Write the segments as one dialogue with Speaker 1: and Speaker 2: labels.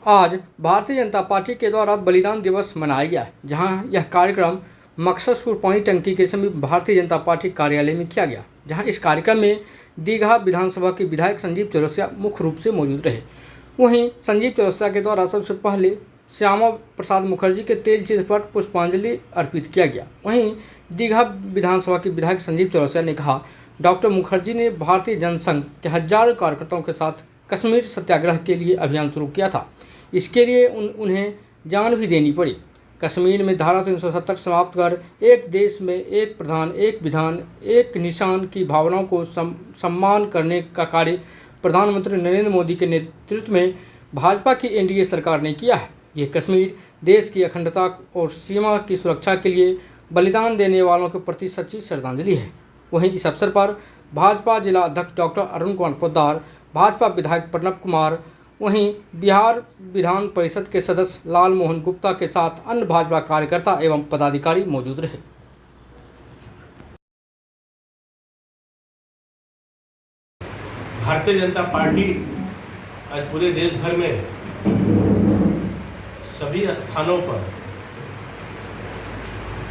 Speaker 1: आज भारतीय जनता पार्टी के द्वारा बलिदान दिवस मनाया गया, जहां यह कार्यक्रम मकससपुर पानी टंकी के समीप भारतीय जनता पार्टी कार्यालय में किया गया। जहां इस कार्यक्रम में दीघा विधानसभा के विधायक संजीव चौरसिया मुख्य रूप से मौजूद रहे। वहीं संजीव चौरसिया के द्वारा सबसे पहले श्यामा प्रसाद मुखर्जी के तेल चित्र पर पुष्पांजलि अर्पित किया गया। वहीं दीघा विधानसभा के विधायक संजीव चौरसिया ने कहा, डॉक्टर मुखर्जी ने भारतीय जनसंघ के हजारों कार्यकर्ताओं के साथ कश्मीर सत्याग्रह के लिए अभियान शुरू किया था। इसके लिए उन्हें जान भी देनी पड़ी। कश्मीर में धारा 370 समाप्त कर एक देश में एक प्रधान, एक विधान, एक निशान की भावनाओं को सम्मान करने का कार्य प्रधानमंत्री नरेंद्र मोदी के नेतृत्व में भाजपा की एनडीए सरकार ने किया है। ये कश्मीर देश की अखंडता और सीमा की सुरक्षा के लिए बलिदान देने वालों के प्रति सच्ची श्रद्धांजलि है। वहीं इस अवसर पर भाजपा जिला अध्यक्ष डॉक्टर अरुण कुमार पोद्दार, भाजपा विधायक प्रणब कुमार, वहीं बिहार विधान परिषद के सदस्य लाल मोहन गुप्ता के साथ अन्य भाजपा कार्यकर्ता एवं पदाधिकारी मौजूद रहे।
Speaker 2: भारतीय जनता पार्टी आज पूरे देश भर में सभी स्थानों पर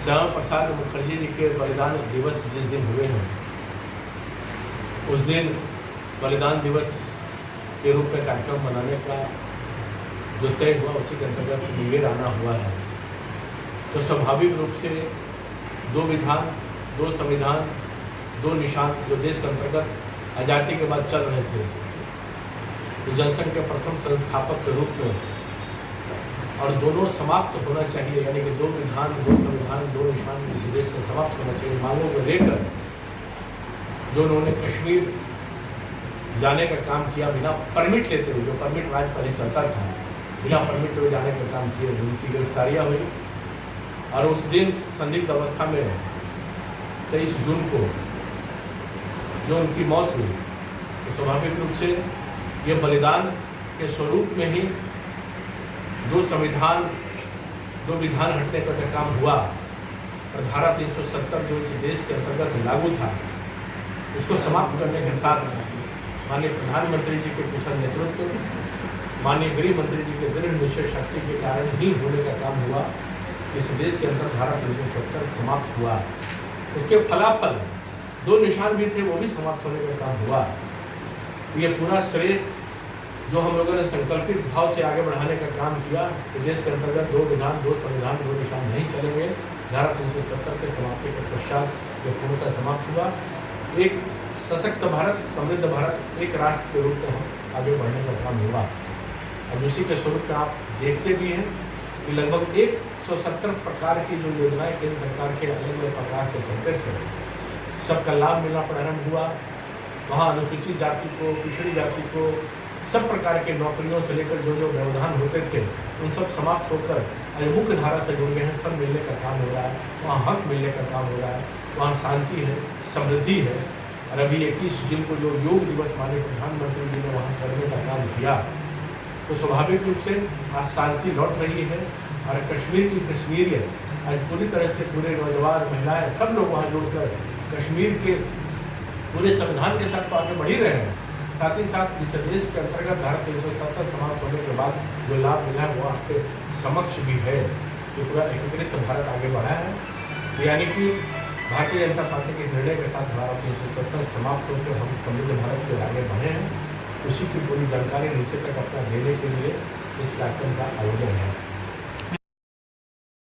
Speaker 2: श्यामा प्रसाद मुखर्जी जी के बलिदान दिवस जिस दिन हुए हैं, उस दिन बलिदान दिवस के रूप में कार्यक्रम मनाने का जो तय हुआ, उसी के अंतर्गत मुंगेर आना हुआ है। तो स्वाभाविक रूप से दो विधान, दो संविधान, दो निशान जो देश के अंतर्गत आज़ादी के बाद चल रहे थे, तो जनसंघ के प्रथम संस्थापक के रूप में, और दोनों समाप्त होना चाहिए, यानी कि दो विधान, दो संविधान, दो निशान इस देश से समाप्त होना चाहिए, मांगों को लेकर जो उन्होंने कश्मीर जाने का काम किया बिना परमिट लेते हुए, जो परमिट राज पहले चलता था, बिना परमिट हुए जाने का काम किए, उनकी गिरफ्तारियाँ हुई। और उस दिन संदिग्ध अवस्था में 23 जून को जो उनकी मौत हुई, तो स्वाभाविक रूप से ये बलिदान के स्वरूप में ही दो संविधान, दो विधान हटने का काम हुआ। और धारा 370 जो इस देश के अंतर्गत लागू था, उसको समाप्त करने के साथ माननीय प्रधानमंत्री जी के कुशल नेतृत्व, माननीय गृह मंत्री जी के दृढ़ निश्चय शक्ति के कारण ही होने का काम हुआ। इस देश के अंदर धारा 370 समाप्त हुआ। उसके फलाफल दो निशान भी थे, वो भी समाप्त होने का काम हुआ। ये पूरा श्रेय जो हम लोगों ने संकल्पित भाव से आगे बढ़ाने का काम किया कि देश के अंतर्गत दो विधान, दो संविधान, दो निशान नहीं चलेंगे, धारा 370 के समाप्ति के पश्चात ये पूर्णतः समाप्त हुआ। एक सशक्त भारत, समृद्ध भारत, एक राष्ट्र के रूप में हम आगे बढ़ने का काम हुआ। और उसी के स्वरूप में आप देखते भी हैं कि लगभग 170 प्रकार की जो योजनाएं केंद्र सरकार के अलग अलग प्रकार से चलते थे, सबका लाभ मिलना प्रारंभ हुआ। वहाँ अनुसूचित जाति को, पिछड़ी जाति को, सब प्रकार के नौकरियों से लेकर जो जो व्यवधान होते थे, उन सब समाप्त होकर आज मुख्य धारा से जुड़ गए हैं। सब मिलने का काम हो रहा है, वहाँ हक मिलने का काम हो रहा है, वहाँ शांति है, समृद्धि है। और अभी 21 जून को जो योग दिवस माननीय प्रधानमंत्री जी ने वहाँ करने का काम किया, तो स्वाभाविक रूप से आज शांति लौट रही है। और कश्मीर की कश्मीरियत आज पूरी तरह से पूरे नौजवान, महिलाएं, सब लोग वहाँ जुड़कर कश्मीर के पूरे संविधान के साथ तो आगे बढ़ ही रहे हैं। साथ ही साथ इस देश के अंतर्गत धारा 370 समाप्त होने के बाद जो लाभ मिला है वो आपके समक्ष भी है। ये पूरा एकीकृत भारत आगे बढ़ा है, यानी कि भारतीय जनता पार्टी के निर्णय के साथ धारा 370 समाप्त होकर हम समृद्ध भारत के आगे बढ़े हैं। उसी की पूरी जानकारी नीचे तक अपना देने के लिए इस कार्यक्रम का आयोजन है।